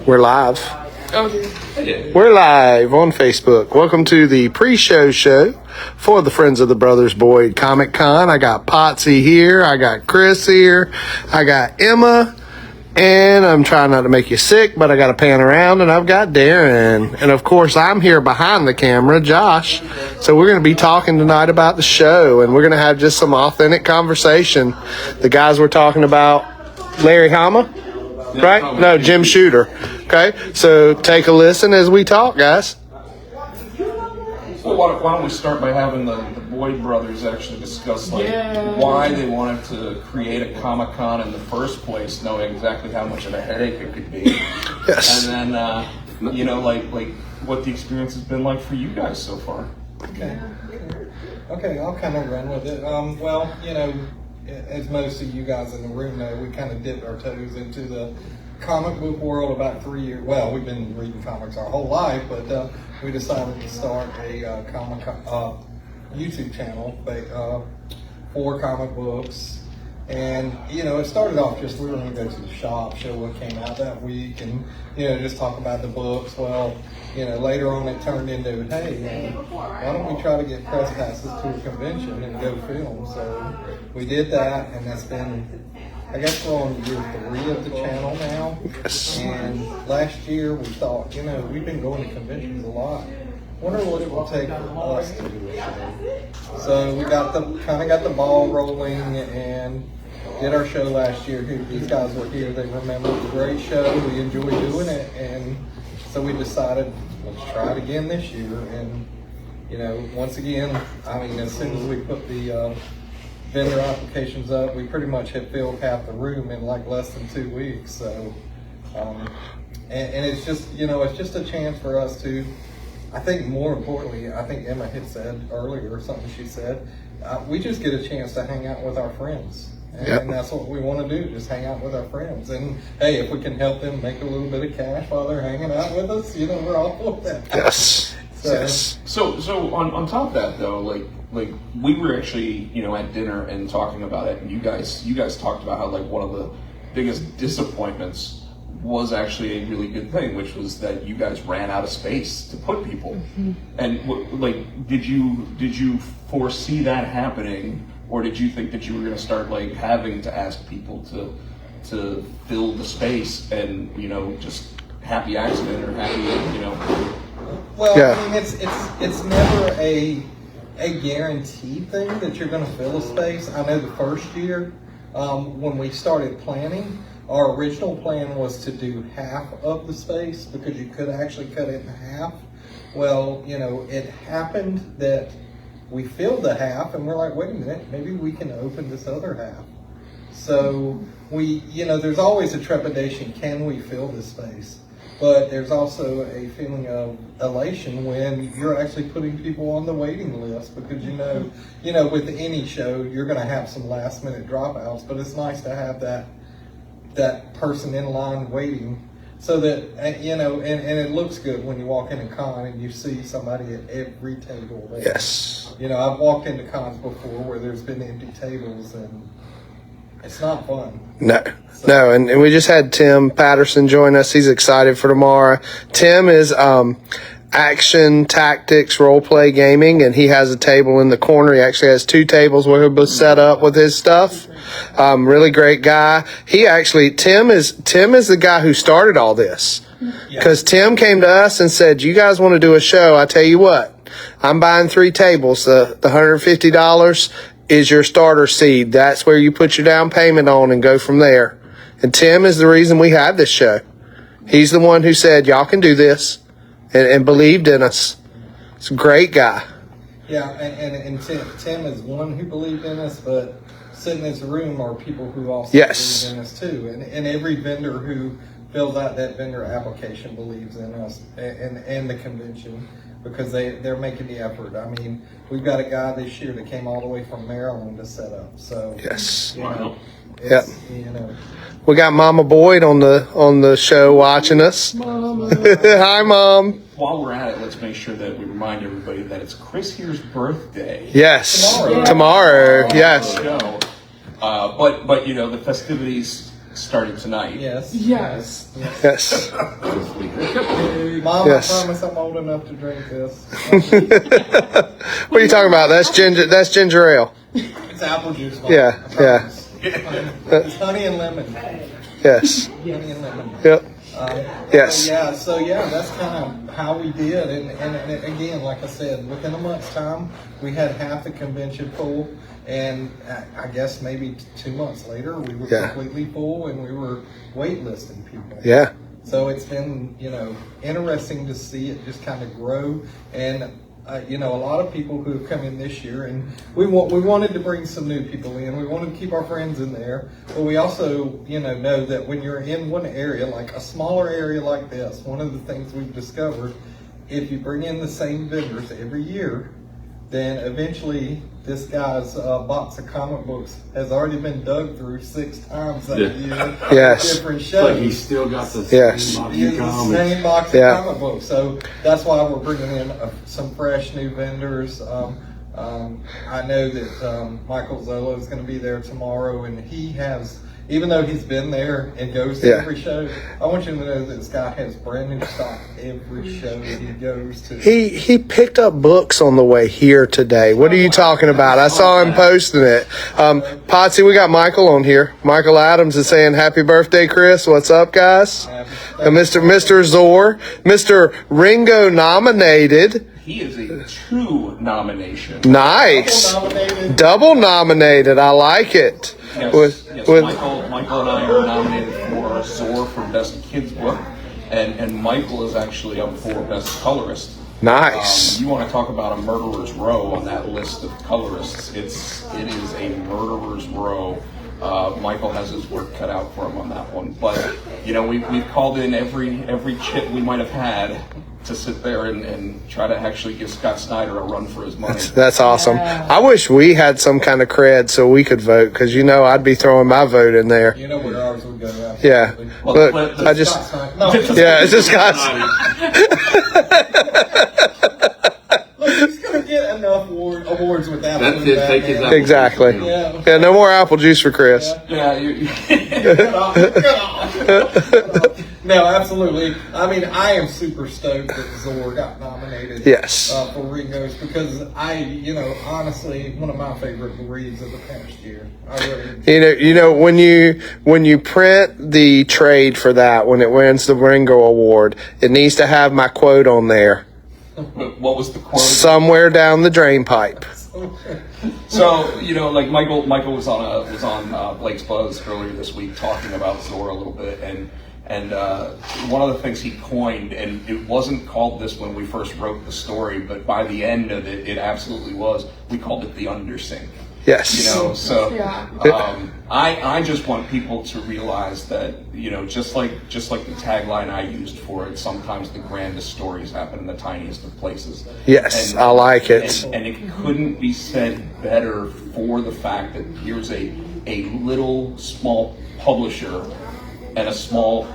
We're live. Okay. We're live on Facebook. Welcome to the pre-show show for the Friends of the Brothers Boyd Comic Con. I got Potsy here. I got Chris here. I got Emma. And I'm trying not to make you sick, but I got to pan around. And I've got Darren. And, of course, I'm here behind the camera, Josh. So we're going to be talking tonight about the show. And we're going to have just some authentic conversation. The guys we're talking about, Larry Hama? Right? No, Jim Shooter. Okay, so take a listen as we talk, guys. So why don't we start by having the Boyd brothers actually discuss why they wanted to create a Comic-Con in the first place, knowing exactly how much of a headache it could be. Yes. And then, what the experience has been like for you guys so far. Okay, I'll kind of run with it. As most of you guys in the room know, we kind of dipped our toes into the comic book world about 3 years. Well, we've been reading comics our whole life, but we decided to start a comic YouTube channel for comic books. And, it started off just we were going to go to the shop, show what came out that week, and, just talk about the books. Well, later on it turned into, hey, why don't we try to get press passes to a convention and go film? So we did that, and that's been, I guess we're on year 3 of the channel now. Yes. And last year we thought, we've been going to conventions a lot. Wonder what it will take for us to do a show. So we got the ball rolling and did our show last year. These guys were here. They remember the great show. We enjoyed doing it, and so we decided let's try it again this year. And once again, as soon as we put the vendor applications up, we pretty much had filled half the room in like less than 2 weeks. So, and it's just it's just a chance for us to. I think more importantly, I think Emma had said earlier or something she said, we just get a chance to hang out with our friends. And that's what we want to do, just hang out with our friends. And hey, if we can help them make a little bit of cash while they're hanging out with us, we're all for that. Yes. So on top of that though, like we were actually, at dinner and talking about it, and you guys talked about how like one of the biggest disappointments was actually a really good thing, which was that you guys ran out of space to put people. Mm-hmm. And did you foresee that happening, or did you think that you were going to start having to ask people to fill the space and just happy accident or happy Well, yeah. It's never a guaranteed thing that you're going to fill a space. I know the first year when we started planning, our original plan was to do half of the space because you could actually cut it in half. Well, it happened that we filled the half and we're like, wait a minute, maybe we can open this other half. So we, there's always a trepidation, can we fill this space? But there's also a feeling of elation when you're actually putting people on the waiting list because with any show, you're going to have some last minute dropouts, but it's nice to have that person in line waiting so that, and it looks good when you walk into con and you see somebody at every table there. Yes. I've walked into cons before where there's been empty tables and it's not fun. No, and we just had Tim Patterson join us. He's excited for tomorrow. Tim is action tactics role play gaming, and he has a table in the corner. He actually has 2 tables where he'll be set up with his stuff. Really great guy. Tim is the guy who started all this, because Tim came to us and said, you guys want to do a show? I tell you what, I'm buying 3 tables. The $150 is your starter seed. That's where you put your down payment on and go from there. And Tim is the reason we have this show. He's the one who said, y'all can do this, and believed in us. It's a great guy. Yeah, and Tim is one who believed in us, but sitting in this room are people who also believe in us too. And every vendor who fills out that vendor application believes in us and the convention because they're making the effort. We've got a guy this year that came all the way from Maryland to set up. So yes. Yep. We got Mama Boyd on the show watching us. Hi, Mom. While we're at it, let's make sure that we remind everybody that it's Chris here's birthday. Yes. Tomorrow. Yes. But the festivities starting tonight. Yes. Yes. Yes. Mom, Yes. I promise I'm old enough to drink this. What are you talking about? That's ginger. That's ginger ale. It's apple juice. Mom. Yeah, I promise. It's honey and lemon. Yes. Honey and lemon. Yep. Yes. So that's kind of how we did, and again, like I said, within a month's time, we had half the convention full, and I guess maybe 2 months later, we were Yeah. completely full, and we were waitlisting people. Yeah. So it's been, interesting to see it just kind of grow, and a lot of people who have come in this year, and we wanted to bring some new people in. We wanted to keep our friends in there, but we also, know that when you're in one area, like a smaller area like this, one of the things we've discovered, if you bring in the same vendors every year, then eventually this guy's box of comic books has already been dug through 6 times that year. Yes. Different shows. But he's still got the Yes. same box Use of the comics. same box Yeah. of comic books. So that's why we're bringing in some fresh new vendors. I know that Michael Zola is going to be there tomorrow, and he has, even though he's been there and goes to Yeah. every show, I want you to know that this guy has brand new stock every show that he goes to. He picked up books on the way here today. What are you talking about? I saw him posting it. Potsy, we got Michael on here. Michael Adams is saying happy birthday, Chris. What's up, guys? And Mr. Zor, Mr. Ringo nominated. He is a 2 nomination. Nice. Nominated. Double nominated. I like it. Yes, With Michael and I are nominated for Zor for Best Kids Book, and Michael is actually up for Best Colorist. nice. You want to talk about a murderer's row on that list of colorists? It is a murderer's row. Michael has his work cut out for him on that one. But we've called in every chit we might have had to sit there and try to actually give Scott Snyder a run for his money. That's awesome. I wish we had some kind of cred so we could vote, because I'd be throwing my vote in there. You know where ours would go. Yeah. Absolutely. Look, but I just, No. yeah, it's just guys. Look, he's gonna get enough awards with that. That's it, take his apple. Exactly. Yeah. Yeah, no more apple juice for Chris. Yeah, Cut off, cut off. No, absolutely. I mean, I am super stoked that Zor got nominated. Yes. For Ringo's, because honestly, one of my favorite reads of the past year. I really. When you print the trade for that, when it wins the Ringo Award, it needs to have my quote on there. What was the quote? Somewhere down the drain pipe. So like Michael was on Blake's Buzz earlier this week talking about Zor a little bit, and one of the things he coined, and it wasn't called this when we first wrote the story, but by the end of it, it absolutely was. We called it the undersink. Yes. So Yeah. I just want people to realize that just like the tagline I used for it, sometimes the grandest stories happen in the tiniest of places. Yes, I like it. And it couldn't be said better for the fact that here's a little small publisher and a small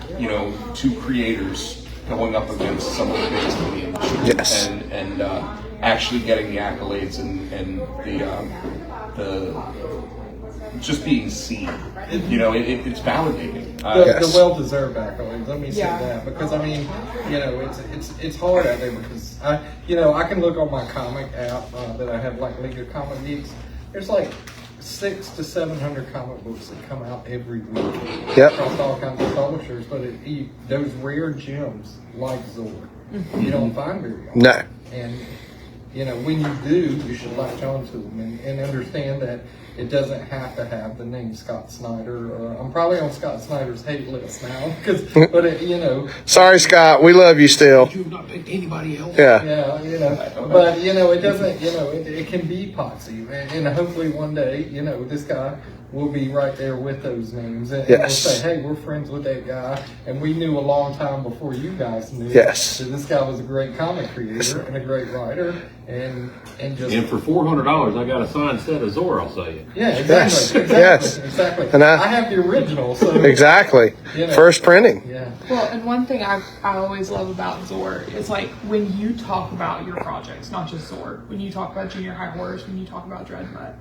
2 creators going up against some of the biggest in the industry. Yes. And actually getting the accolades and the just being seen. It's validating. The well-deserved accolades. Let me say Yeah. that, because I mean, it's hard out there, because I can look on my comic app that I have, like League of Comic Geeks. There's like 600 to 700 comic books that come out every week. Yep. Across all kinds of publishers, but those rare gems like Zor, you don't find very often. No. And when you do, you should latch on to them and understand that it doesn't have to have the name Scott Snyder. I'm probably on Scott Snyder's hate list now, but Sorry, Scott. We love you still. You've not picked anybody else. Yeah. but it doesn't. It can be Potsy, and hopefully one day, this guy will be right there with those names, and we'll Yes. say, hey, we're friends with that guy, and we knew a long time before you guys knew Yes. that this guy was a great comic creator and a great writer, and just And for $400, I got a signed set of Zor, I'll say it. yeah, Yes. exactly, Yes. exactly. And I have the original, so Exactly. First printing. Yeah. Well, and one thing I always love about Zor is like when you talk about your projects, not just Zor, when you talk about Junior High Horrors, when you talk about Dreadnought,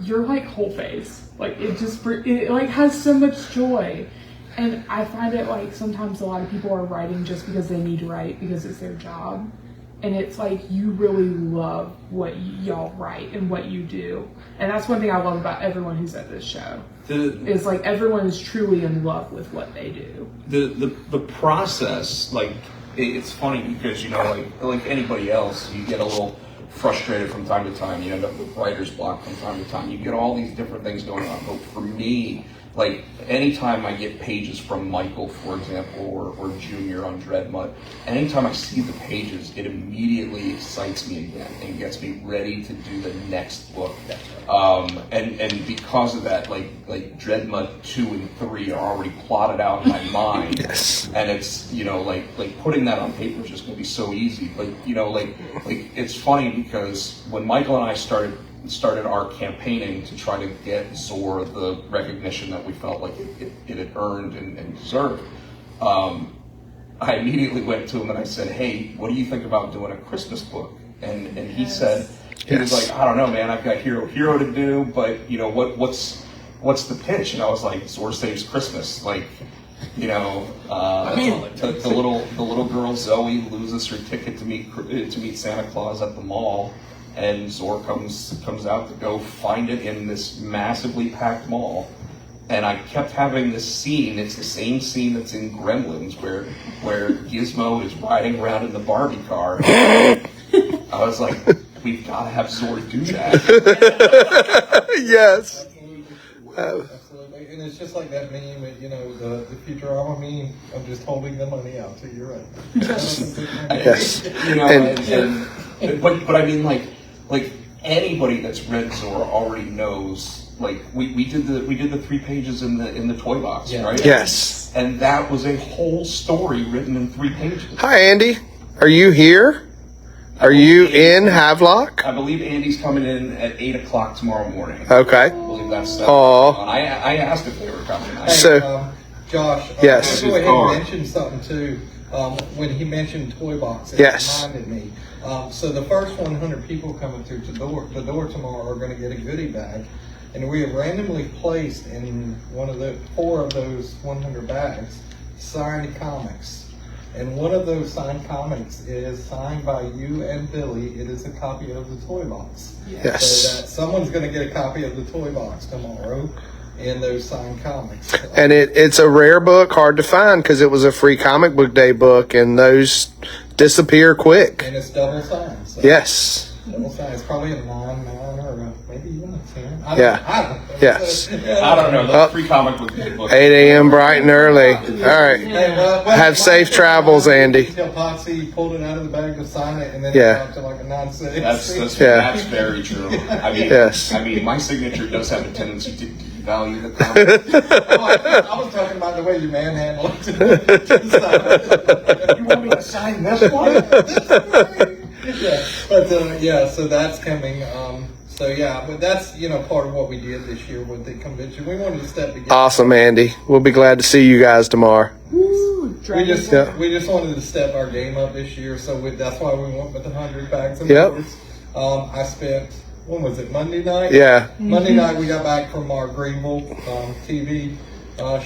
you're like whole face. Like it like has so much joy. And I find it like sometimes a lot of people are writing just because they need to write because it's their job. And it's like you really love what y'all write and what you do. And that's one thing I love about everyone who's at this show. Is like everyone is truly in love with what they do. The process, like it's funny because like anybody else, you get a little frustrated from time to time. You end up with writer's block from time to time. You get all these different things going on. But for me, like anytime I get pages from Michael, for example, or Junior on Dreadmud, anytime I see the pages, it immediately excites me again and gets me ready to do the next book. And because of that, like Dreadmud 2 and 3 are already plotted out in my mind. Yes. And it's like putting that on paper is just gonna be so easy. But like it's funny because when Michael and I started our campaigning to try to get Zor the recognition that we felt like it had earned and deserved, I immediately went to him and I said, hey, what do you think about doing a Christmas book? And he said, he was like, I don't know, man, I've got hero to do, but what's the pitch? And I was like, Zor Saves Christmas. Like, the little girl Zoe loses her ticket to meet Santa Claus at the mall. And Zor comes out to go find it in this massively packed mall. And I kept having this scene, it's the same scene that's in Gremlins where Gizmo is riding around in the Barbie car. I was like, we've got to have Zor do that. Yes. Absolutely. And it's just like that meme, the Futurama meme, I'm just holding the money out to you, right? Yes. But I mean, like anybody that's read Zor already knows. Like we did the 3 pages in the toy box, right? Yes. And that was a whole story written in 3 pages. Hi, Andy. Are you here? Are you in Havelock? I believe Andy's coming in at 8:00 tomorrow morning. Okay. I believe that's. Aw. And I asked if they were coming. Hey, So- Josh, Yes. I'll go ahead and mention something too. When he mentioned toy box, it Yes. reminded me. So the first 100 people coming through the door tomorrow are going to get a goodie bag, and we have randomly placed in one of the 4 of those 100 bags signed comics. And one of those signed comics is signed by you and Billy. It is a copy of the toy box. Yes. So that someone's going to get a copy of the toy box tomorrow in those signed comics. And it's a rare book, hard to find because it was a free comic book day book, and those disappear quick. And it's double signed. So Yes. Double signed. It's probably a 9, or maybe even a 10. I Yeah. don't know. Yes. I don't know. Those free comic book books. 8 a.m. bright and early. All right. Hey, well, Have safe travels, Andy. Until Potsy pulled it out of the bag to sign it, and then Yeah. it dropped to like a 9.6. That's very true. I mean, Yes. my signature does have a tendency to devalue the comic. I was talking about the way you manhandle it. You want me to sign this one? So that's coming. But that's part of what we did this year with the convention. We wanted to step together. Awesome, Andy. We'll be glad to see you guys tomorrow. Woo, We just Yeah. we just wanted to step our game up this year, so that's why we went with the 100 bags of Yep. doors. I spent, when was it, Monday night? Yeah. Monday night we got back from our Greenville TV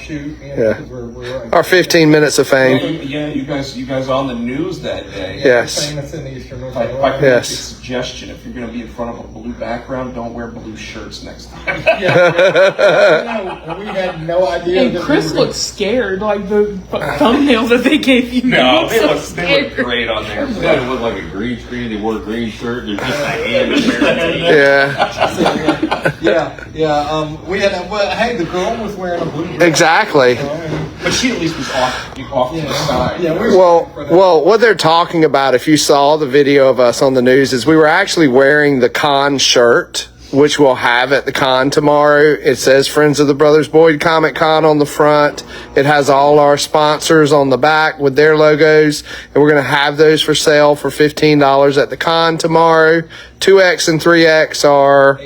shoot. Yeah. Because we're Our 15 minutes of fame. Yeah, you guys on the news that day. Yes. Famous in Eastern North If I Carolina. can make a Yes. suggestion, if you're going to be in front of a blue background, don't wear blue shirts next time. We had no idea. And that Chris we were- looks scared, like the thumbnail that they gave you. No, He they looks so look scared. great on there. Everybody looked like a green screen. They wore a green shirt. There's just a hand in there. Yeah. We had. Hey, the girl was wearing a blue dress. Exactly. But she at least was off to the side. Yeah, we were Well, for that. what they're talking about, if you saw the video of us on the news, is we were actually wearing the con shirt, which we'll have at the con tomorrow. It says Friends of the Brothers Boyd Comic Con on the front. It has all our sponsors on the back with their logos, and we're going to have those for sale for $15 at the con tomorrow. 2X and 3X are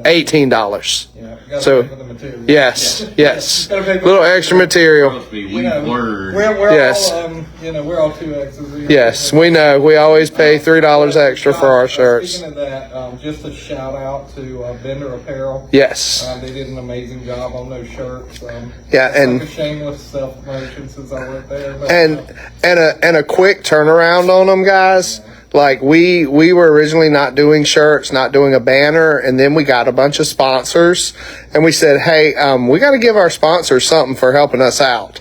$18. Yeah, gotta So, pay for the material. Yes, yes. Gotta pay for Little the extra material. Must be You know, weak word. we're Yes. all we're all 2Xs. Yes, we know. We always pay $3 extra for our shirts. Speaking of that, just a shout out to Bender Apparel. Yes. They did an amazing job on those shirts. Yeah, it's and like a shameless self-promotion since I went there. But, and a quick turnaround on them, guys. Like we were originally not doing shirts, not doing a banner, and then we got a bunch of sponsors, and we said, hey, we got to give our sponsors something for helping us out.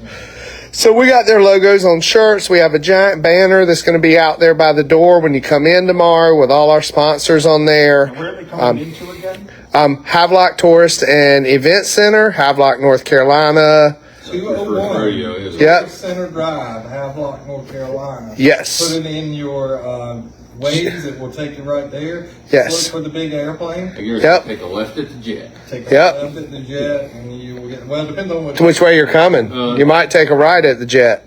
So we got their logos on shirts. We have a giant banner that's going to be out there by the door when you come in tomorrow with all our sponsors on there. Where are they coming into again? Havelock Tourist and Event Center, Havelock, North Carolina. 201 rodeo, isn't it? Yep. Center Drive, Havelock, North Carolina. Yes. Put it in your Waze. It will take you right there. Yes. Look for the big airplane. And you're Yep. take a left at the jet. Take a Yep. left at the jet, and you will get. Well, depends on Which way you're coming. You might take a right at the jet.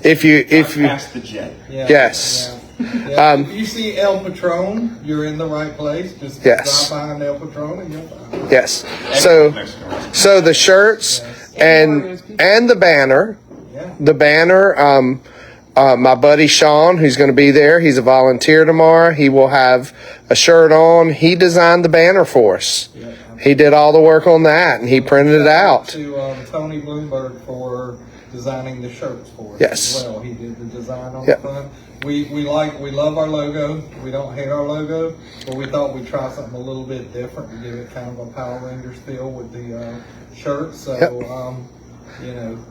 If you Past the jet. Yeah, Yes. yeah. If you see El Patron, you're in the right place. Just Yes. drive behind El Patron, and you'll find it. yes. So the shirts and the banner. Yeah. The banner, my buddy Sean, who's going to be there, he's a volunteer tomorrow. He will have a shirt on. He designed the banner for us. He did all the work on that, and he printed it out. To Tony Bloomberg for designing the shirts for us. Yes. As well, he did the design on Yep. the front. We love our logo. We don't hate our logo, but we thought we'd try something a little bit different to give it kind of a Power Rangers feel with the shirts. So. Yep.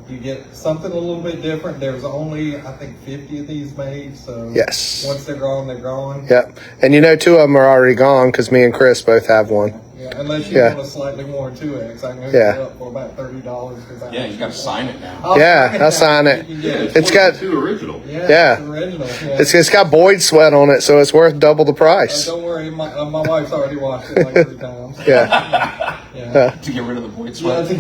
You get something a little bit different. There's only, I think, 50 of these made. So Yes. once they're gone, they're gone. Yep. And 2 of them are already gone because me and Chris both have one. Yeah, unless you Yeah. want a slightly more 2X, I can hook Yeah. it up for about $30. Yeah, you got to sign it now. Yeah, I'll sign it. You can get it. It's got Two original. Yeah. It's original. Yeah. it's got Boyd sweat on it, so it's worth double the price. Don't worry, my wife's already watched it like 3 times. Yeah. Yeah. To get rid of the Boyd Yeah, sweat.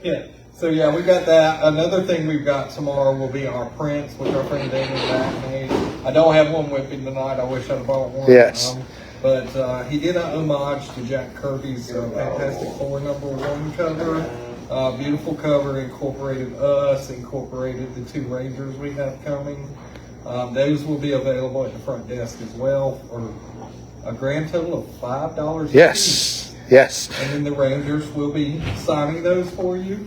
yeah. So yeah, we got that. Another thing we've got tomorrow will be our prints, which our friend Damon Back made. I don't have one with me tonight. I wish I'd have bought one. Yes. But he did an homage to Jack Kirby's Fantastic Four #1 cover. Beautiful cover, incorporated us, incorporated the 2 Rangers we have coming. Those will be available at the front desk as well for a grand total of $5 each. Yes. Yes. And then the Rangers will be signing those for you.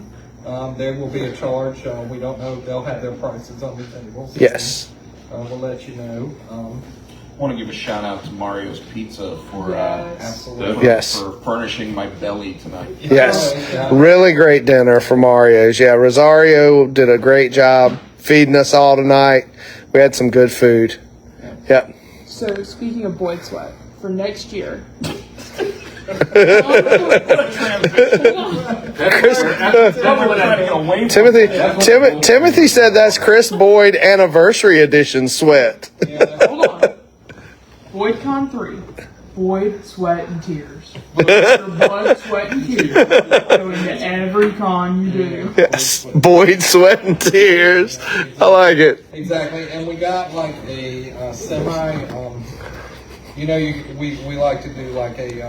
There will be a charge. We don't know. They'll have their prices on the table. So, Yes. we'll let you know. I want to give a shout out to Mario's Pizza for Absolutely. Yes. for furnishing my belly tonight. Yes. Yeah. Really great dinner for Mario's. Yeah, Rosario did a great job feeding us all tonight. We had some good food. Yep. So speaking of Boyd Sweat, for next year. Timothy said that's Chris Boyd anniversary edition sweat. Hold on. BoydCon 3. Boyd, Sweat, and Tears. Blood, sweat, and tears. Go into every con you do. Yes. Boyd, sweat, and tears. I like it. Exactly. And we got like a semi. We like to do like a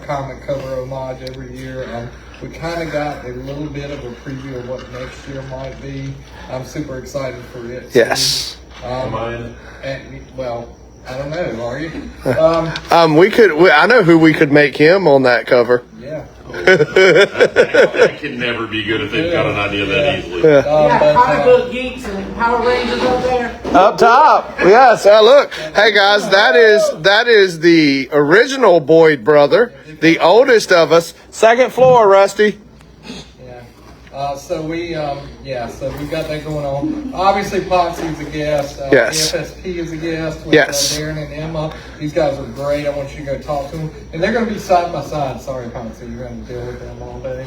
comic cover homage every year. We kind of got a little bit of a preview of what next year might be. I'm super excited for it. Yes. Well, I don't know. Are you? I know who we could make him on that cover. Yeah. That can never be good if they've got an idea that easily. Comic book geeks and Power Rangers up there. Up top. Yes. Look. Hey guys, that is the original Boyd brother, the oldest of us. Second floor, Rusty. Yeah. So we got that going on. Obviously, Poxy's a guest. Yes. FSP is a guest with Yes. Darren and Emma. These guys are great. I want you to go talk to them. And they're going to be side by side. Sorry, Poxy, you're going to deal with them all day.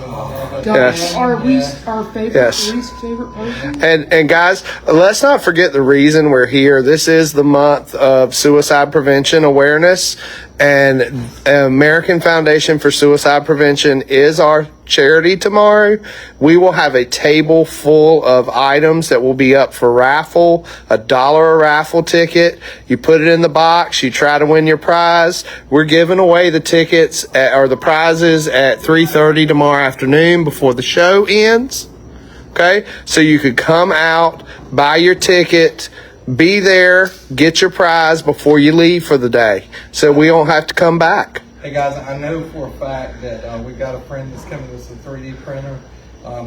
Yes. Our least favorite person. And guys, let's not forget the reason we're here. This is the month of suicide prevention awareness, and American Foundation for Suicide Prevention is our charity tomorrow. We will have a table full of items that will be up for raffle, $1 a raffle ticket. You put it in the box, you try to win your prize. We're giving away the tickets or the prizes at 3:30 tomorrow afternoon before the show ends. Okay, so you could come out, buy your ticket, be there, get your prize before you leave for the day, so we don't have to come back. Hey guys, I know for a fact that we've got a friend that's coming with a 3D printer.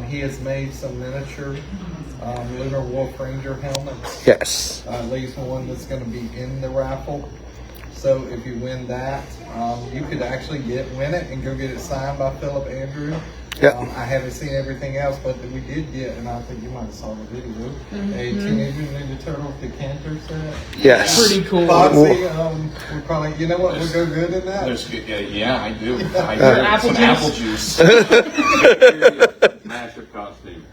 He has made some miniature Lunar Wolf Ranger helmets. Yes. At least one that's going to be in the raffle. So if you win that, you could actually win it and go get it signed by Philip Andrew. Yep. I haven't seen everything else, but we did get, and I think you might have saw the video, a Teenage Mutant Ninja Turtles decanter set. Yes. Pretty cool. Foxy, we probably, you know what, we'll go good in that. There's, yeah, I do. I do. Apple Some juice. apple juice. Massive costume.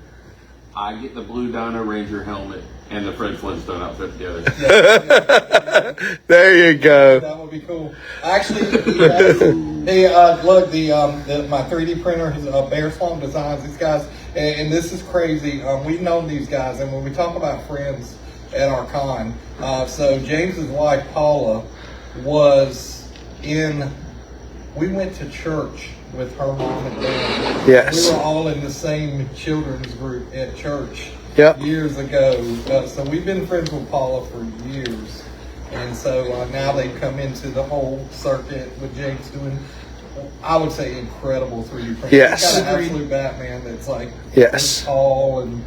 I get the blue Dino Ranger helmet and the Fred Flintstone outfit together. There you go. That would be cool. Actually, hey, look, my 3D printer is Bear Swamp Designs. These guys, and this is crazy. We've known these guys, and when we talk about friends at our con, so James's wife Paula was in. We went to church with her mom and dad. Yes. We were all in the same children's group at church. Yep. Years ago. So we've been friends with Paula for years. And so now they've come into the whole circuit with James doing, I would say, incredible 3D printing. Yes. He's got an absolute Batman that's like Yes. this tall and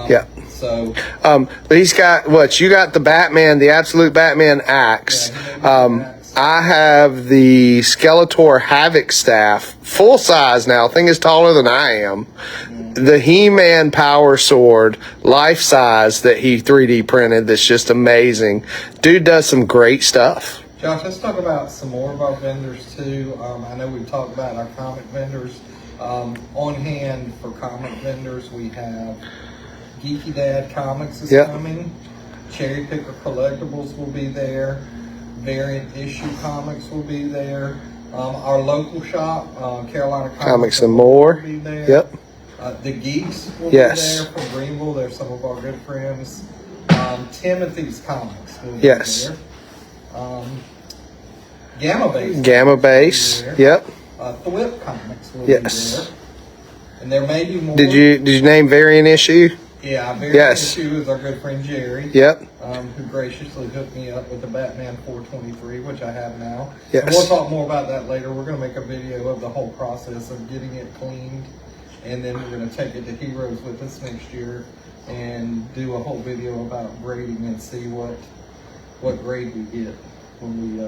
Yeah. So But he's got what? You got the Batman, the absolute Batman axe. Yeah, he made me an axe. I have the Skeletor Havoc staff, full size now. Thing is taller than I am. The He-Man Power Sword, life size, that he 3D printed. That's just amazing. Dude does some great stuff. Josh, let's talk about some more of our vendors too. I know we've talked about our comic vendors. On hand for comic vendors, we have Geeky Dad Comics is Yep. coming. Cherry Picker Collectibles will be there. Variant Issue Comics will be there. Our local shop, Carolina Comics and More. will be there. Yep. The Geeks will Yes. be there from Greenville. They're some of our good friends. Timothy's Comics will be Yes. there. Gamma Base. Gamma Base. will be there. Yep. Thwip Comics will Yes. be there. And there may be more. Did you name Variant Issue? Yeah, Variant Yes. Issue is our good friend Jerry. Yep. Who graciously hooked me up with the Batman 423, which I have now. Yes. And we'll talk more about that later. We're going to make a video of the whole process of getting it cleaned, and then we're going to take it to Heroes with us next year and do a whole video about grading and see what grade we get when we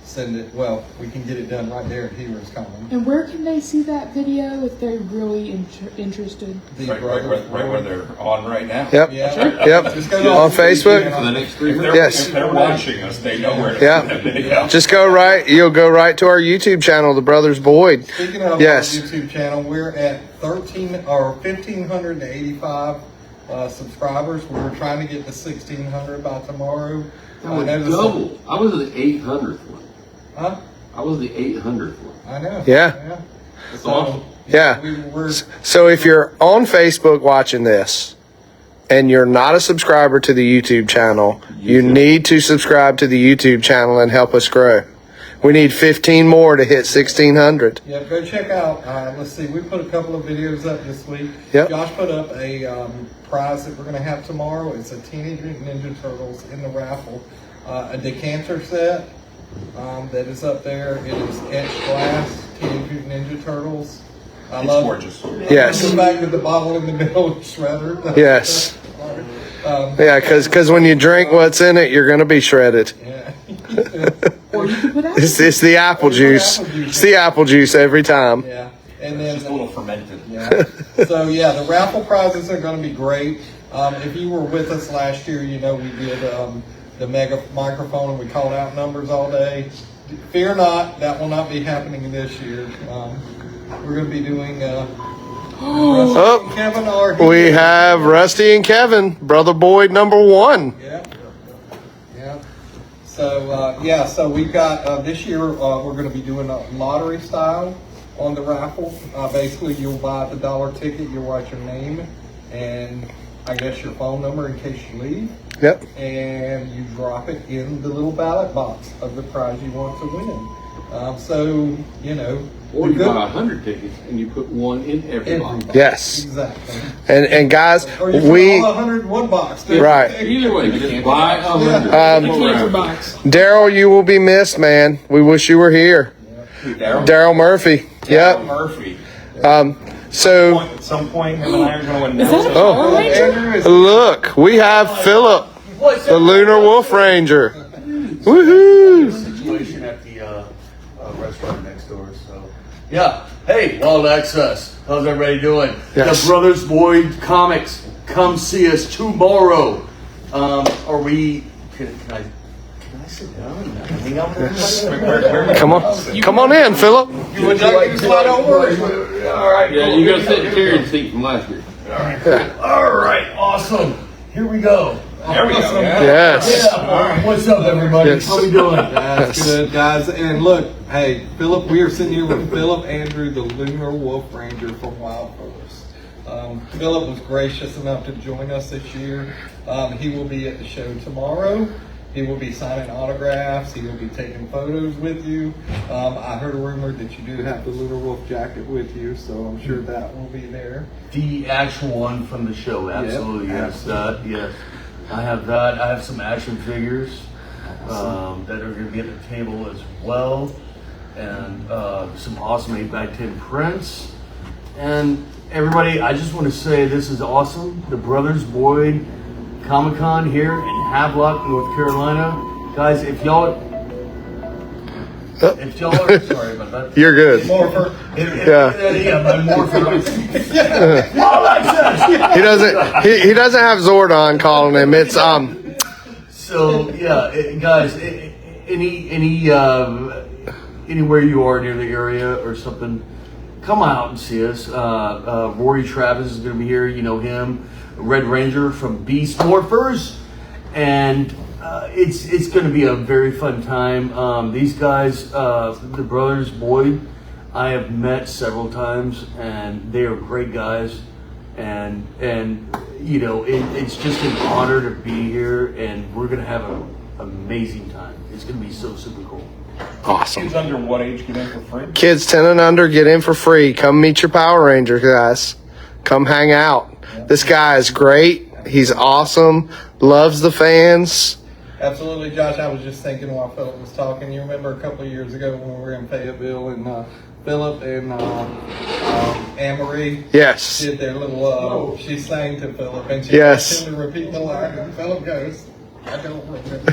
send it. Well, we can get it done right there at Heroes Common. And where can they see that video if they're really interested? Right where they're on right now. Yep. Yeah. Yep. Just go to On the Facebook? channel. For the next 3 If minutes. they're, Yes. if they're watching us, they know where to Yeah. put that video. Just go right. You'll go right to our YouTube channel, The Brothers Boyd. Speaking of Yes. our YouTube channel, we're at 1,585 subscribers. We're trying to get to 1,600 by tomorrow. That would know this- double. I was the 800th one. Huh? I was the 800th one. I know. Yeah. That's So, awesome. Yeah. We're So if you're on Facebook watching this and you're not a subscriber to the YouTube channel, you need to subscribe to the YouTube channel and help us grow. We need 15 more to hit 1,600. yeah. Go check out. Let's see. We put a couple of videos up this week. Yep. Josh put up a prize that we're going to have tomorrow. It's a Teenage Mutant Ninja Turtles in the raffle. A decanter set that is up there. It is etched glass. Teenage Mutant Ninja Turtles. I It's love gorgeous. Yes. The fact that the bottle in the middle is shredded. Yes. Um, Yeah, because when you drink what's in it, you're going to be shredded. yeah. Or you can put out. It's the apple juice. It's the apple juice every time. Yeah. And It's then just a little fermented. yeah. So yeah, the raffle prizes are going to be great. If you were with us last year, you know we did the mega microphone and we called out numbers all day. Fear not, that will not be happening this year. We're going to be doing. Oh, Kevin R. we have Rusty and Kevin, Brother Boyd #1. Yeah. Yeah. So, so we've got, this year, we're going to be doing a lottery style on the raffle. Basically, you'll buy the dollar ticket, you'll write your name and I guess your phone number in case you leave, Yep. and you drop it in the little ballot box of the prize you want to win. So, you know. Or the you good- buy 100 tickets and you put one in every box. Everybody. Yes. Exactly. And guys, Or you we put all 101 box. too. Right. Either way, just buy 100. Cancer box. Daryl, you will be missed, man. We wish you were here. Daryl Murphy. Yep. Murphy. So At some point, him and I are going to Is that a Power Ranger? Andrew is look, we have Philip, the Lunar Wolf Ranger. Woohoo! Situation at the restaurant next door. So, yeah. Hey, Wild Access. How's everybody doing? Yes. The Brothers Boyd Comics. Come see us tomorrow. Are we? Can I sit down and hang out with everybody? Come on in, Philip. You would like to slide over? All right. Yeah, you gotta sit in Terry's seat from last year. All right. Awesome. Here we go. There we go. Yeah. Yes. Yeah. What's up, everybody? Yes. How we doing? That's good, guys. And look, hey, Philip, we are sitting here with Philip Andrew, the Lunar Wolf Ranger from Wild Forest. Philip was gracious enough to join us this year. He will be at the show tomorrow. He will be signing autographs. He will be taking photos with you. I heard a rumor that you do have the Lunar Wolf jacket with you, so I'm sure that will be there. The actual one from the show, absolutely, Yep, yes. Yes. I have that. I have some action figures that are going to be at the table as well. And some awesome 8x10 prints. And everybody, I just want to say this is awesome. The Brothers Boyd Comic-Con here in Havelock, North Carolina. Guys, if y'all are, sorry about that. You're good. Morpher. Yeah, my Morpher. Wild Access! He doesn't have Zordon calling him. It's So yeah, guys, anywhere you are near the area or something, come out and see us. Rory Travis is going to be here. You know him, Red Ranger from Beast Morphers, and it's going to be a very fun time. These guys, the Brothers Boyd, I have met several times, and they are great guys. And you know, it's just an honor to be here, and we're gonna have an amazing time. It's gonna be so super cool. awesome. Kids under what age get in for free? Kids 10 and under get in for free. Come meet your Power Ranger, guys. Come hang out. This guy is great. He's awesome. Loves the fans. Absolutely, Josh. I was just thinking while Philip was talking. You remember a couple of years ago when we were in Fayetteville and Philip and Anne-Marie Yes. did their little, she sang to Philip and she Yes. asked him to repeat the line and Philip goes, I don't remember.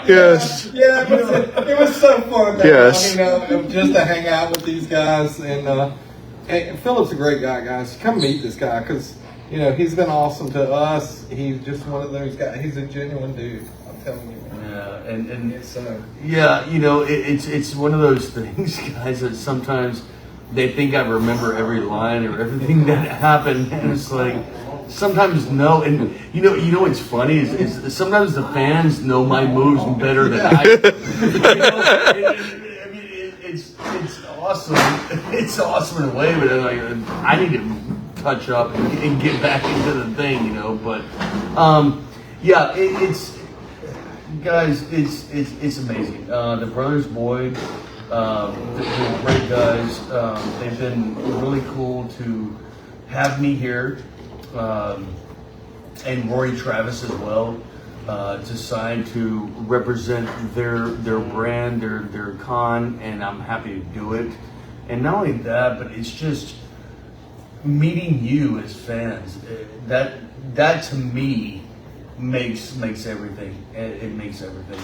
Yes. Yeah, it was so fun. Though, Yes. you know, just to hang out with these guys. And Philip's a great guy, guys. Come meet this guy because, you know, he's been awesome to us. He's just one of those guys. He's a genuine dude. I'm telling you. Yeah, and So, yeah, you know, it's one of those things, guys, that sometimes they think I remember every line or everything that happened, and it's like sometimes no. And you know what's funny is sometimes the fans know my moves better than I do. I mean, it's awesome. It's awesome in a way, but I need to touch up and get back into the thing, you know. But yeah, it's. Guys, it's amazing. The Brothers Boyd, they're great guys. They've been really cool to have me here, and Rory Travis as well, to sign to represent their brand, their con, and I'm happy to do it. And not only that, but it's just meeting you as fans. That to me makes everything. It makes everything,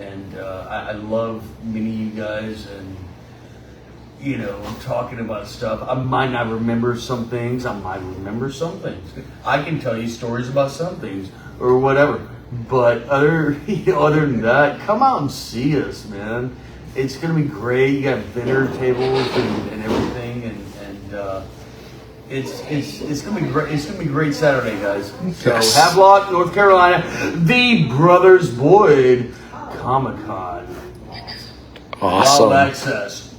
and I love meeting you guys, and you know, talking about stuff. I might not remember some things. I might remember some things. I can tell you stories about some things or whatever. But other than that, come out and see us, man. It's gonna be great. You got dinner tables and everything, and it's gonna be great. It's gonna be a great Saturday, guys. So Yes. Havelock, North Carolina, the Brothers Boyd Comic-Con. Awesome. Wild Access.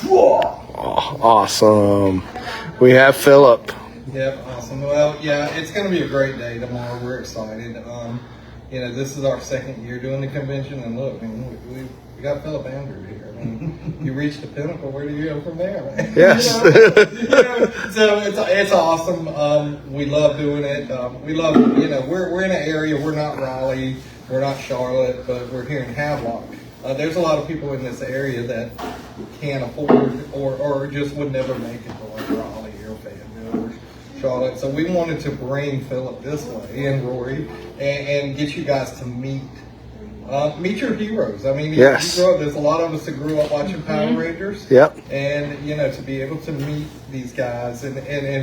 Whoa. Awesome. We have Philip. yep, awesome. Well, yeah, it's going to be a great day tomorrow. We're excited. this is our second year doing the convention, and look, I mean, we got Philip Andrew here. I mean, you reached the pinnacle. Where do you go from there, man? Yes. So it's awesome. We love doing it. We love, we're in an area. We're not Raleigh. We're not Charlotte, but we're here in Havelock. There's a lot of people in this area that can't afford or just would never make it to like Raleigh or Fayetteville or Charlotte. So we wanted to bring Philip this way and Rory and get you guys to meet your heroes. I mean, Yes. you grew up, there's a lot of us that grew up watching Power Rangers. Yep. And, to be able to meet these guys and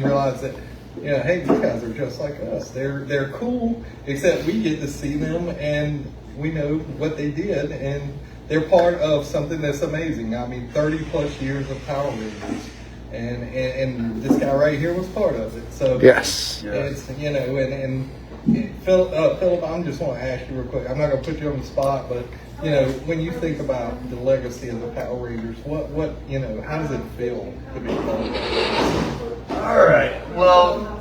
realize that, hey, these guys are just like us. They're cool, except we get to see them and we know what they did, and they're part of something that's amazing. I mean, 30 plus years of Power Rangers, and this guy right here was part of it. So Yes. it's and Philip, I just want to ask you real quick. I'm not going to put you on the spot, but when you think about the legacy of the Power Rangers, what how does it feel to be part of that? All right. Well,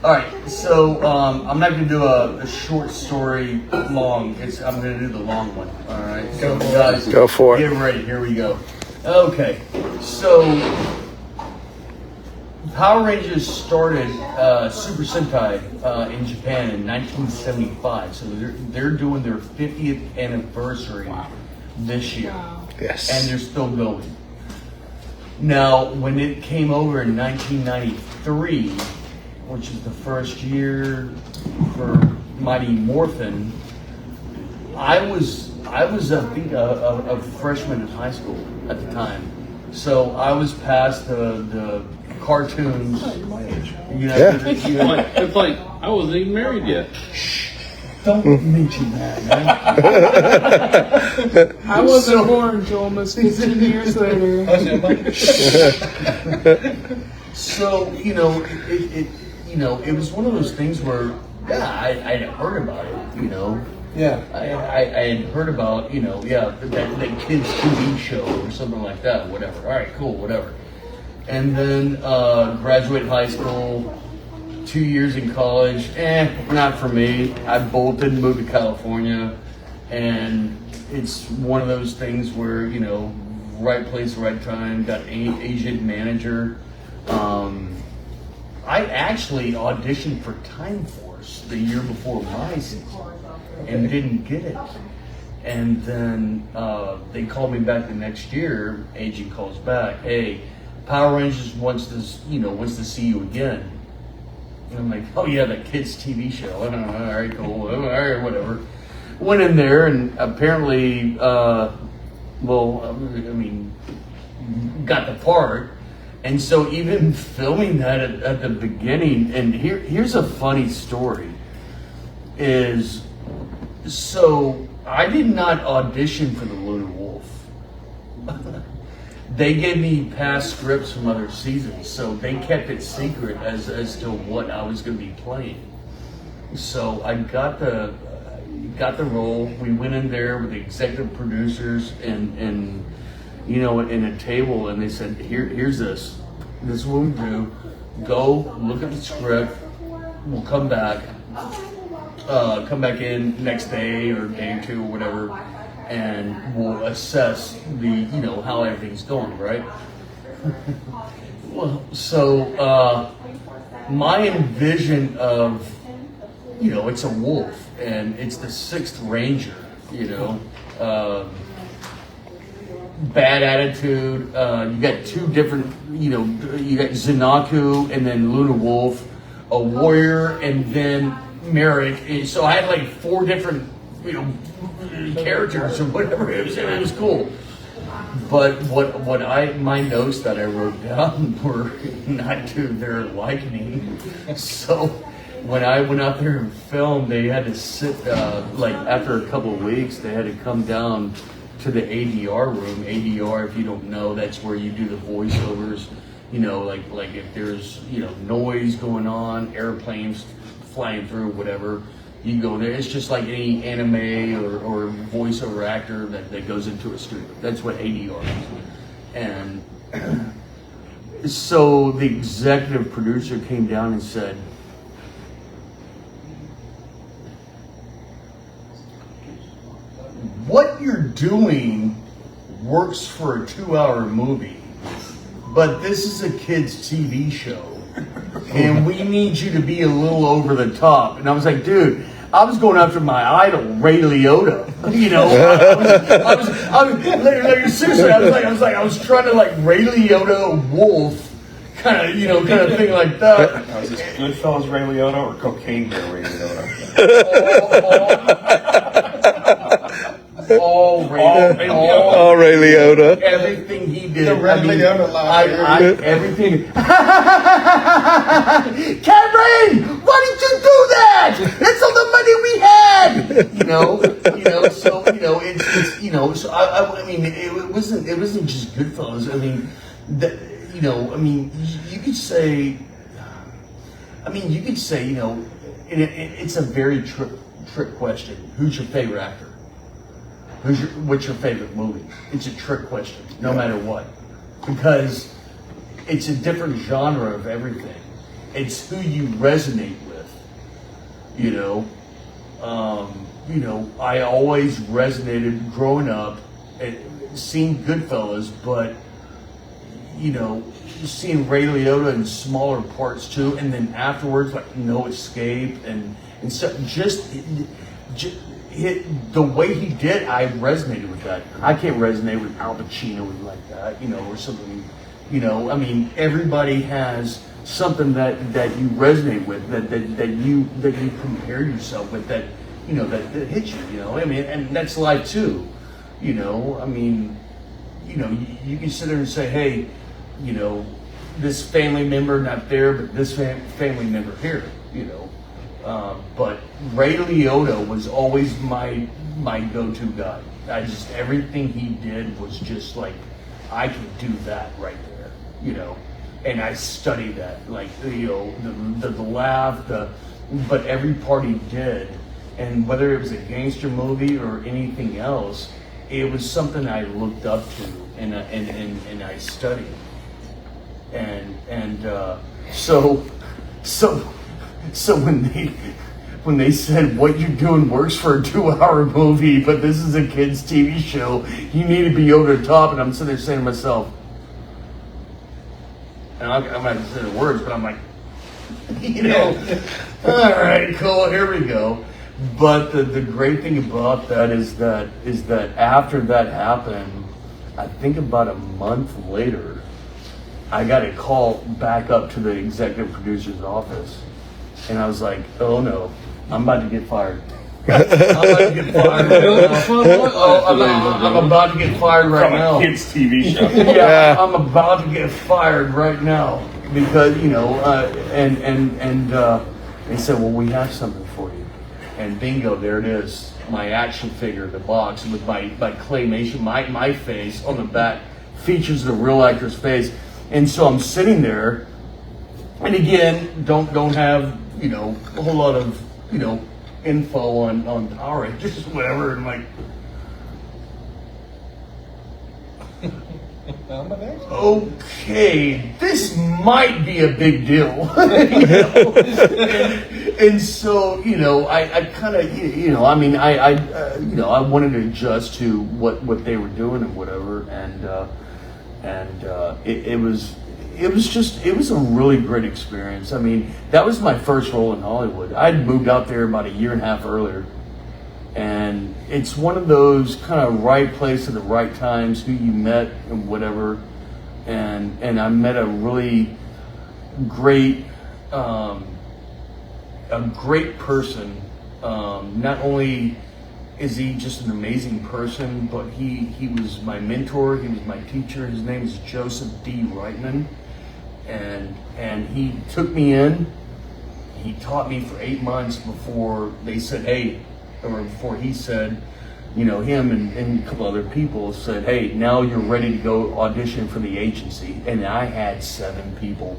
all right. So I'm not going to do a short story long. I'm going to do the long one. All right. So guys, Go for it. Get ready. Here we go. Okay. So Power Rangers started Super Sentai in Japan in 1975. So they're doing their 50th anniversary this year. Yes. And they're still going. Now, when it came over in 1993, which is the first year for Mighty Morphin, I was I think a freshman in high school at the time, so I was past the cartoons. You know, Yeah. It's like I wasn't even married yet. Don't mention that, man. I wasn't born until almost 15 years later. So it was one of those things where I had heard about it, Yeah. I had heard about, that kids TV show or something like that, whatever. All right, cool, whatever. And then graduated high school, 2 years in college, not for me. I bolted and moved to California, and it's one of those things where, right place, right time, got an agent manager. I actually auditioned for Time Force the year before my season and didn't get it. And then they called me back the next year. Agent calls back, "Hey, Power Rangers wants to see you again." And I'm like, "Oh yeah, that kids TV show." All right, cool. All right, whatever. Went in there and apparently, got the part. And so even filming that at the beginning, and here's a funny story, so I did not audition for the Lunar Wolf. They gave me past scripts from other seasons, so they kept it secret as to what I was going to be playing. So I got the role. We went in there with the executive producers and in a table, and they said, here's this. This is what we do. Go look at the script. We'll come back in next day or day or two or whatever, and we'll assess how everything's going, right? Well, so my envision of, it's a wolf and it's the 6th Ranger, bad attitude. You got two different, you got Zanaku and then Luna Wolf, a warrior, and then Merrick. So I had like 4 different, characters or whatever. It was cool. But my notes that I wrote down were not to their liking. So when I went out there and filmed, they had to sit, after a couple of weeks, they had to come down to the ADR room. ADR, if you don't know, that's where you do the voiceovers. Like if there's noise going on, airplanes flying through, whatever, you go there. It's just like any anime or voiceover actor that goes into a studio. That's what ADR is. And so the executive producer came down and said, what you're doing works for a 2-hour movie, but this is a kid's TV show, and we need you to be a little over the top. And I was like, dude, I was going after my idol, Ray Liotta. You know, seriously, I was trying to like Ray Liotta Wolf, kind of thing like that. Now, is this Goodfellas Ray Liotta or Cocaine Bear Ray Liotta? All Ray Liotta. Everything he did. The Ray Liotta line. Everything. Karen, why did you do that? That's all the money we had. So I mean, it wasn't just Goodfellas. I mean, you could say, it's a very trick question. Who's your favorite actor? What's your favorite movie? It's a trick question, no matter what, because it's a different genre of everything. It's who you resonate with, I always resonated growing up, seeing Goodfellas, but seeing Ray Liotta in smaller parts too, and then afterwards, like No Escape and stuff. The way he did, I resonated with that. I can't resonate with Al Pacino like that, or something. Everybody has something that you resonate with, that you compare yourself with, that hits you. And that's life too. You can sit there and say, hey, this family member not there, but this family member here. But Ray Liotta was always my go-to guy. Everything he did was just like, I could do that right there, and I studied that, like, the laugh, but every part he did, and whether it was a gangster movie or anything else, it was something I looked up to and I studied, So when they said what you're doing works for a 2-hour movie, but this is a kid's TV show, you need to be over the top, and I'm sitting there saying to myself, and I'm not going to say the words, but I'm like, all right, cool, here we go. But the great thing about that is that after that happened, I think about a month later, I got a call back up to the executive producer's office. And I was like, oh no, I'm about to get fired. I'm about to get fired right now. From a kid's TV show. Yeah, I'm about to get fired right now because they said, well, we have something for you, and bingo, there it is, my action figure, the box with my claymation, my face on the back, features the real actor's face, and so I'm sitting there, and again, don't have a whole lot of info on Power Rangers, whatever, and like, okay, this might be a big deal. and so I kind of I wanted to adjust to what they were doing and whatever, and it was a really great experience. I mean, that was my first role in Hollywood. I'd moved out there about a year and a half earlier. And it's one of those kind of right place at the right times, who you met and whatever. And I met a really great, a great person. Not only is he just an amazing person, but he was my mentor, he was my teacher. His name is Joseph D. Reitman. And he took me in. He taught me for 8 months before they said, hey, or before he said, him and a couple other people said, hey, now you're ready to go audition for the agency. And I had 7 people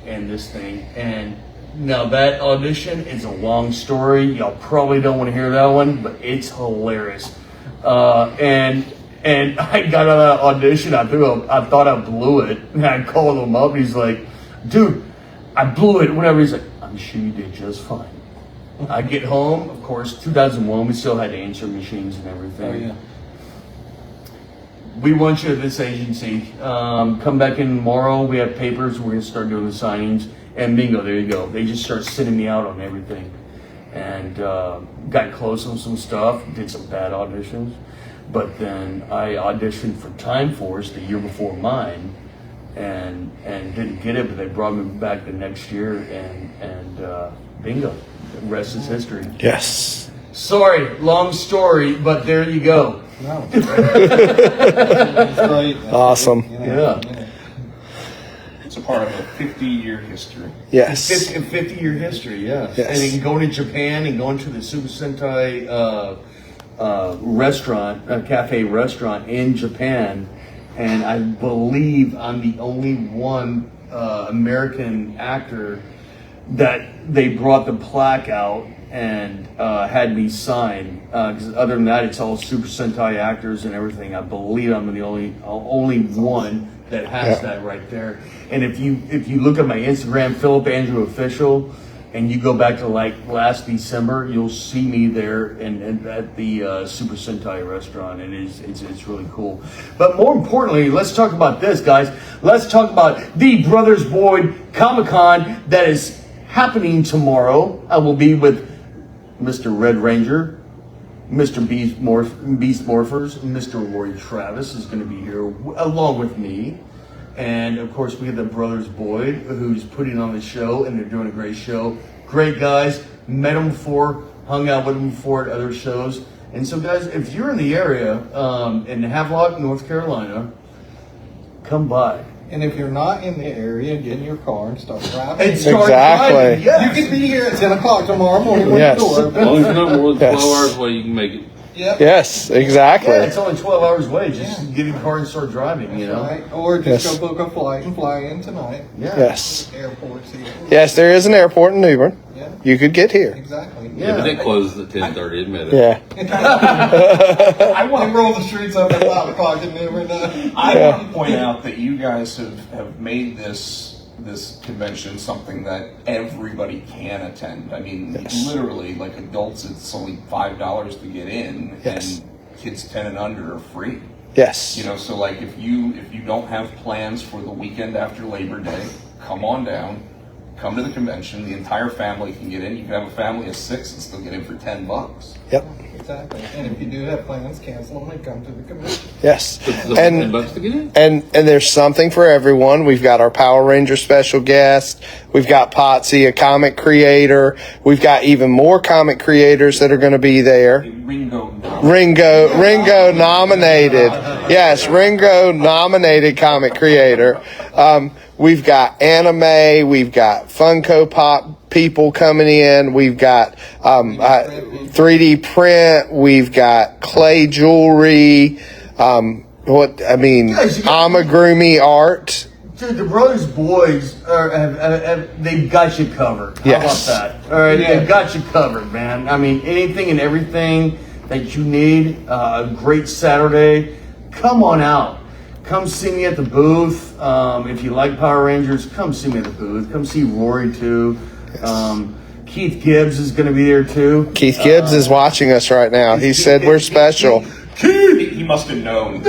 in this thing. And now that audition is a long story. Y'all probably don't want to hear that one, but it's hilarious. And I got out of that audition, I thought I blew it. And I called him up, and he's like, dude, I blew it, whatever. He's like, I'm sure you did just fine. I get home, of course, 2001, we still had answering machines and everything. Oh, yeah. We want you at this agency. Come back in tomorrow. We have papers. We're going to start doing the signings. And bingo, there you go. They just start sending me out on everything. And got close on some stuff. Did some bad auditions. But then I auditioned for Time Force the year before mine. And didn't get it, but they brought me back the next year. And bingo. The rest is history. Yes. Sorry, long story, but there you go. No. It's great. Awesome. Yeah. It's a part of a 50-year history. Yes. 50-year history, yeah. Yes. And then going to Japan and going to the Super Sentai restaurant, cafe restaurant in Japan, and I believe I'm the only one American actor that they brought the plaque out and had me sign. 'Cause other than that, it's all Super Sentai actors and everything. I believe I'm the only one that has that right there. And if you look at my Instagram, Philip Andrew Official, and you go back to like last December, you'll see me there and at the Super Sentai restaurant. It's really cool. But more importantly, let's talk about this, guys. Let's talk about the Brothers Boyd Comic-Con that is happening tomorrow. I will be with Mr. Red Ranger, Mr. Beast Morphers, Mr. Roy Travis is going to be here along with me. And of course, we have the Brothers Boyd, who's putting on the show, and they're doing a great show. Great guys. Met them before, hung out with them before at other shows. And so, guys, if you're in the area in Havelock, North Carolina, come by. And if you're not in the area, get in your car and start driving. And start Exactly. driving. You Yes. can be here at 10 o'clock tomorrow morning when Yes. the door As long as opens. you're not more than Yes. 12 hours away, you can make it. Yep. Yes, Yeah, exactly. it's only 12 hours away. Just get in your car and start driving, you know? Right. Or just Yes. go book a flight and fly in tonight. Yeah. Yes. Airport's here. Yes, there is an airport in New Bern. Yeah. You could get here. Exactly. Yeah, but Yeah. it closes at 10:30, admit it. Yeah. I They want roll the streets up at 5 o'clock and never know. I Yeah. want to point out that you guys have made this convention something that everybody can attend. I mean, Yes. literally, like adults, it's only $5 to get in, Yes. and kids 10 and under are free. Yes. You know, so like if you don't have plans for the weekend after Labor Day, come on down, come to the convention. The entire family can get in. You can have a family of 6 and still get in for $10. Yep. Exactly. And if you do have plans, cancel them and come to the convention. Yes. It's the And $10 to get in. And there's something for everyone. We've got our Power Ranger special guest. We've got Potsy, a comic creator. We've got even more comic creators that are going to be there. Ringo nominated. Yes, Ringo nominated comic creator. We've got anime. We've got Funko Pop people coming in. We've got 3D print. We've got clay jewelry. Amigurumi art. Dude, the Brothers Boys they've got you covered. How Yes. about that? All right, they've got you covered, man. I mean, anything and everything that you need. A great Saturday. Come on out. Come see me at the booth. If you like Power Rangers, come see me at the booth. Come see Rory too. Keith Gibbs is going to be there too. Keith Gibbs is watching us right now. He said we're special. He must have known.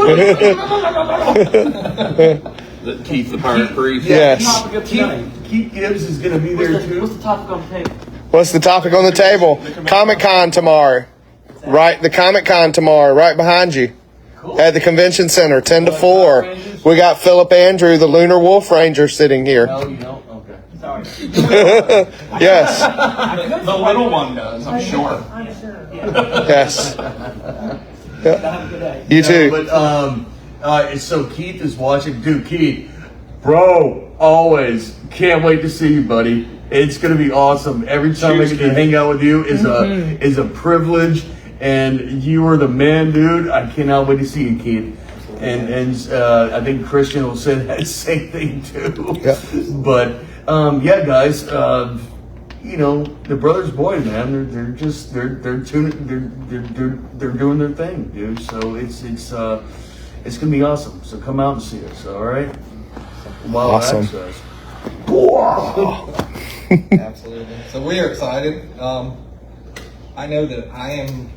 Keith the Pirate Priest. Yes. Topic of tonight. Keith Gibbs is going to be there What's too. the topic on the table? What's the topic on the table? Comic-Con tomorrow. Right, the Comic-Con tomorrow, right behind you. Cool. At the convention center, 10 to 4. We got Philip Andrew, the Lunar Wolf Ranger, sitting here. Oh, you know? Okay. Sorry. Yes, The little one does, I'm sure. I'm sure. Yeah. yes. Have a good day. You too. But so Keith is watching. Dude, Keith, bro, always can't wait to see you, buddy. It's gonna be awesome. Every time Cheers, I get to Keith. hang out with you is a privilege, and you are the man, dude. I cannot wait to see you, Keith. And I think Christian will say that same thing too. Yep. But yeah, guys. You know, the Brothers Boyd, man, they're doing their thing, dude. So it's gonna be awesome. So come out and see us, all right? Wild Awesome. Access. Absolutely. So we are excited. I know that I am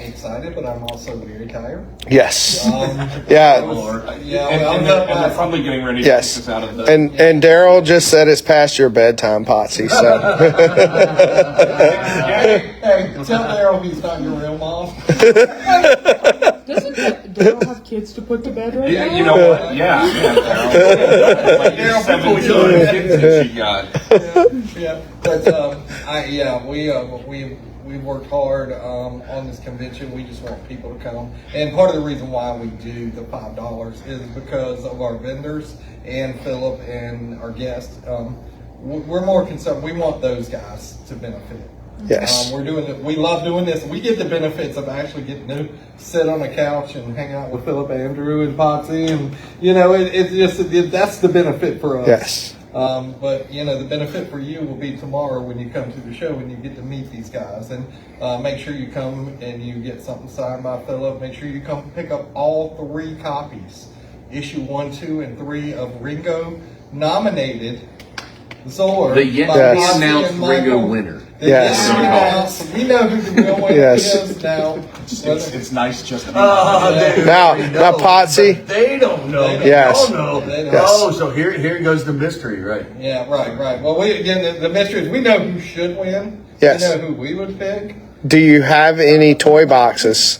excited, but I'm also very tired. Yes. Yeah, And, well, they're probably getting ready to Yes. take us out of the. And Daryl just said it's past your bedtime, Potsy. So hey, tell Daryl he's not your real mom. Doesn't Daryl have kids to put to bed right Yeah, now? you know what? Yeah, Daryl. Like your 17 kids that she got. Yeah, but we worked hard on this convention. We just want people to come, and part of the reason why we do the $5 is because of our vendors and Philip and our guests. We're more concerned. We want those guys to benefit. yes. We're doing it. We love doing this. We get the benefits of actually getting to sit on a couch and hang out with Philip, Andrew, and Potsy, and it's just that's the benefit for us. Yes. But the benefit for you will be tomorrow when you come to the show and you get to meet these guys, and make sure you come and you get something signed by Philip. Make sure you come pick up all 3 copies, issue 1, 2, and 3 of Ringo nominated Zor. The yet by to be Potsy announced and Ringo Michael. winner. The Yes. yet to be announced. We know who the real winner Yes. is now. It's nice just to be. Now, Potsy. They don't know. Yes. They don't know. They don't. Yes. Oh, so here goes the mystery, right? Yeah, right. Well, the mystery is we know who should win. Yes. We know who we would pick. Do you have any toy boxes?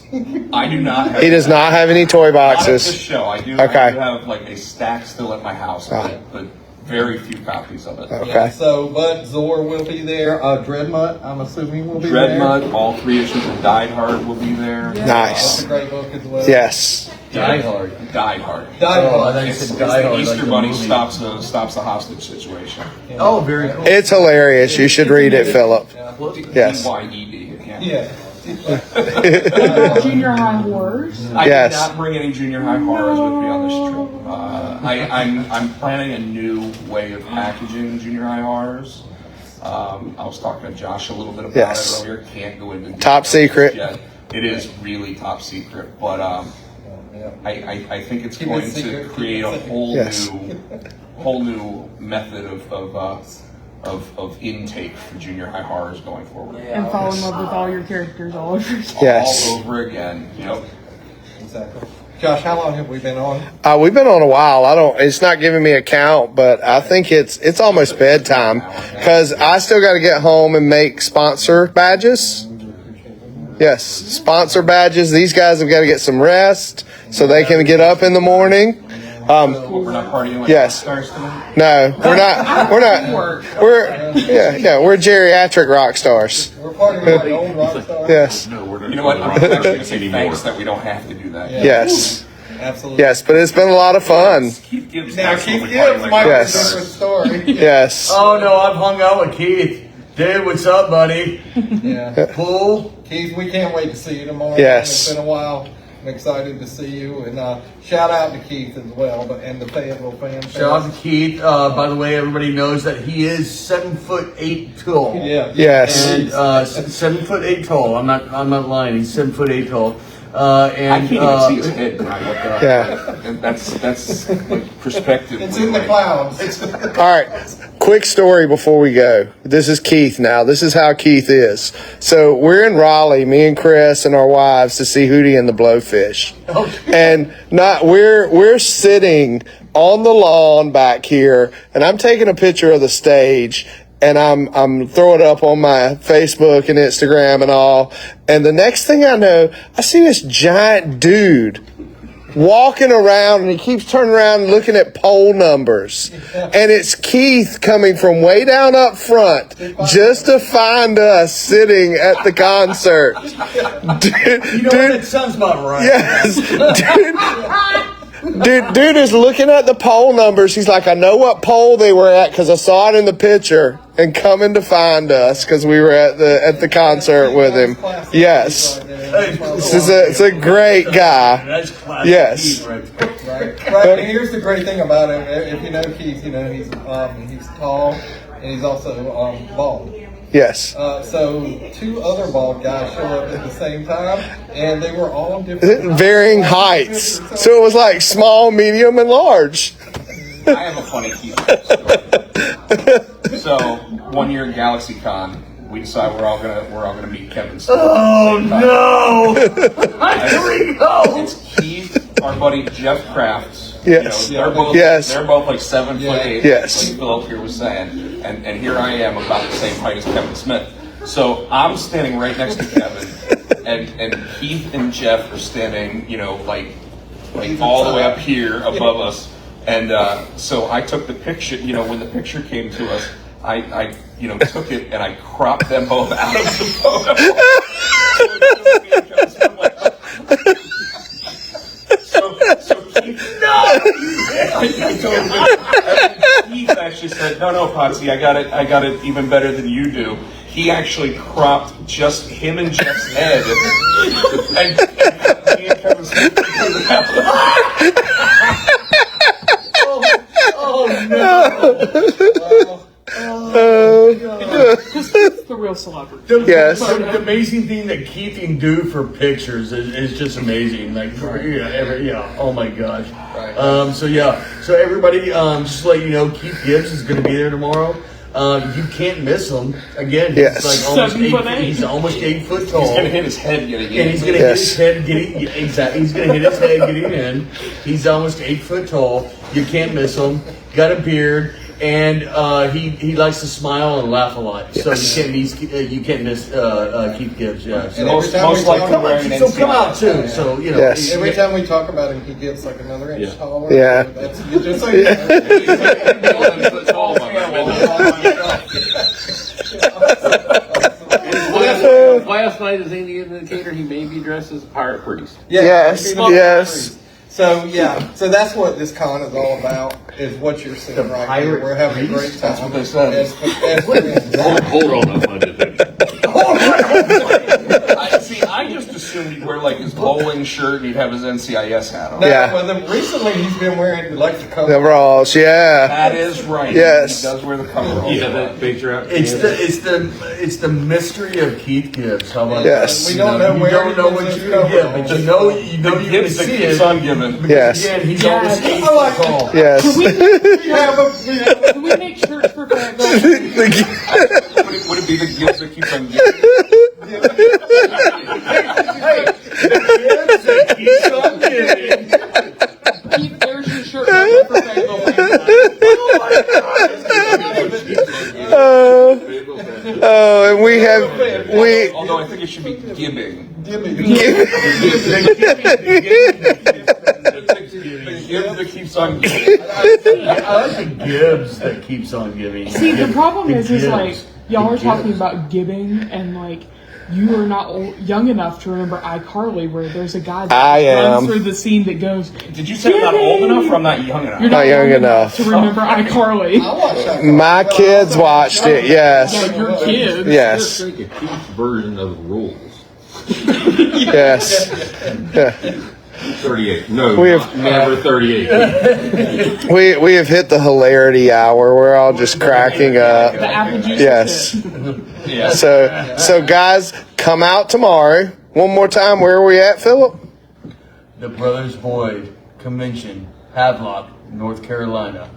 I do not have. He does not have any toy Not at this boxes. show. I do. Okay. I do have like a stack still at my house, but very few copies of it. Okay. Yeah, so, but Zor will be there. Dreadmutt, I'm assuming, will be there. Dreadmutt, all 3 issues of Die Hard will be there. That's Nice. a great book as well. Yes. Die Hard. Die Hard. Die Oh, I Hard. thought you It's said the Die Hard. Easter like the Bunny movie. stops the hostage situation. Oh, very cool. It's hilarious. You should read it, Philip. Yes. DYED. Yeah. Junior high horrors. I Yes. did not bring any junior high horrors with me on this trip. I'm planning a new way of packaging junior high horrors. I was talking to Josh a little bit about Yes. it earlier. Can't go into Top details secret. yet. It is really top secret, but I think it's Keep it going to secret, create keep a it secret. Yes. whole new method of intake for junior high horrors going forward. And fall in love with all your characters all over again. Yes. All over again. Yep. Exactly. Josh, how long have we been on? We've been on a while. It's not giving me a count, but I think it's almost bedtime because I still got to get home and make sponsor badges. Yes, sponsor badges. These guys have got to get some rest so they can get up in the morning. We're not partying with Yes. stars tonight. No, we're not. We're geriatric rock stars. We're part of the old rock stars. Yes, No, we're You know what? I'm actually going to say thanks that we don't have to do that. Yeah. yes, Absolutely. yes. But it's been a lot of fun. Keith Gibbs. Now, absolutely Keith Gibbs partying might like be a rock Yes. different stars. story. Yes, Oh no, I've hung out with Keith. Dude, what's up, buddy? Yeah. Pool? Keith, we can't wait to see you tomorrow. Yes. It's been a while. I'm excited to see you. And shout out to Keith as well, and the Fayetteville fan. Shout out to Keith. By the way, everybody knows that he is 7'8" tall. Yeah. yes. And 7'8" tall. I'm not lying. He's 7'8" tall. I And can't even see his head when I look up. Yeah. And that's like perspective. It's in the clouds. All right. Quick story before we go. This is Keith now. This is how Keith is. So we're in Raleigh, me and Chris and our wives, to see Hootie and the Blowfish. And we're sitting on the lawn back here, and I'm taking a picture of the stage, and I'm throwing it up on my Facebook and Instagram and all. And the next thing I know, I see this giant dude walking around, and he keeps turning around and looking at poll numbers. And it's Keith coming from way down up front just to find us sitting at the concert. you know what? That sounds about right. Yes. Dude is looking at the poll numbers. He's like, I know what poll they were at because I saw it in the picture, and coming to find us because we were at the concert with him. Yes. It's a great guy. That's classic Yes. Keith right there. Right. And here's the great thing about him. If you know Keith, he's tall and he's also bald. Yes. So 2 other bald guys show up at the same time, and they were all different. Varying heights. So it was like small, medium, and large. I have a funny Keith Gibbs story. So one year at GalaxyCon, we decide we're all gonna meet Kevin. Oh no! Here we go. It's Keith, our buddy Jeff Crafts. Yes. They're both Yes. they're both like 7'8". Yes. Like Philip here was saying, and here I am about the same height as Kevin Smith. So I'm standing right next to Kevin, and Keith and Jeff are standing, like all the way up here above us. And so I took the picture. When the picture came to us, I took it and I cropped them both out of the photo. So Keith, Keith actually said, "No, Potsy, I got it even better than you do." He actually cropped just him and Jeff's head, and me and Kevin Smith. Oh no! It's the real celebrity. Yes. The amazing thing that Keith can do for pictures is just amazing. Like, oh my gosh. Right. So everybody, just to let you know, Keith Gibbs is going to be there tomorrow. You can't miss him. Again, he's Yes. like almost 7'8". He's almost 8 foot tall. He's gonna hit his head getting in. And he's gonna hit his head getting exactly. He's gonna hit his head getting in. He's almost 8 foot tall. You can't miss him. Got a beard, and he likes to smile and laugh a lot. Yes. So you can't miss Keith Gibbs. Yeah. So And Most every time we likely talk wearing an so come NCIS. out too. So Yes. Every time we talk about him, he gets like another inch taller. Yeah. That's just so you know. Last night, as any indicator, he may be dressed as a pirate priest. Yeah, Yes, yes. So so that's what this con is all about. Is what you're seeing right here. pirate We're having a great priest? time. That's what they said. Hold on, I'm under there. I just assumed he'd wear like his bowling shirt and he'd have his NCIS hat on. No, Yeah. well, recently he's been wearing like the cover. The Rawls, yeah. That is right. Yes. He does wear the cover. You have that picture out? It's the mystery of Keith Gibbs. How about Yes. that? We don't know You where don't he know puts what his you cover get, on. but you know you're Gibbs gonna that see keeps it. on giving. Yes. Again, he's Yes. almost 8 I like foot tall. Yes. Can we make shirts for Fayetteville? Would it be the Gibbs that keeps on giving? Gibbs that keeps on giving. Keith, there's your shirt for Fayetteville. And we Although I think it should be gibbing. The Gibbs that keeps on giving. I like the Gibbs that keeps on giving. See, the problem is Gibbs. like y'all are The talking Gibbs. about gibbing, and like you are not young enough to remember iCarly, where there's a guy that I runs am. through the scene that goes. Did you say I'm not old enough or I'm not young enough? You're Not young enough. to remember iCarly. I watch that. my kids watched it. Yes. No, your kids. Yes. Think a Keith's version of the rules. Yes. Yeah. 38. No, We have- never 38. We have hit the hilarity hour. We're all just cracking up. The apple juice. Yes. Is it. Yeah. So guys, come out tomorrow. One more time, where are we at, Philip? The Brothers Boyd Convention, Havelock, North Carolina.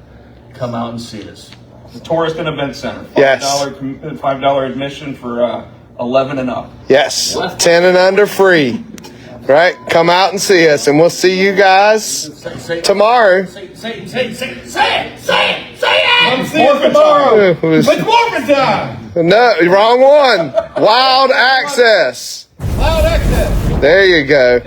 Come out and see us. The Tourist and Event Center. Yes. $5 admission for 11 and up. Yes. 10 and under free. Right? Come out and see us, and we'll see you guys Say tomorrow. it. I'm seeing you tomorrow. It was- It's morphin' time. no, wrong one. Wild access. Loud access. There you go.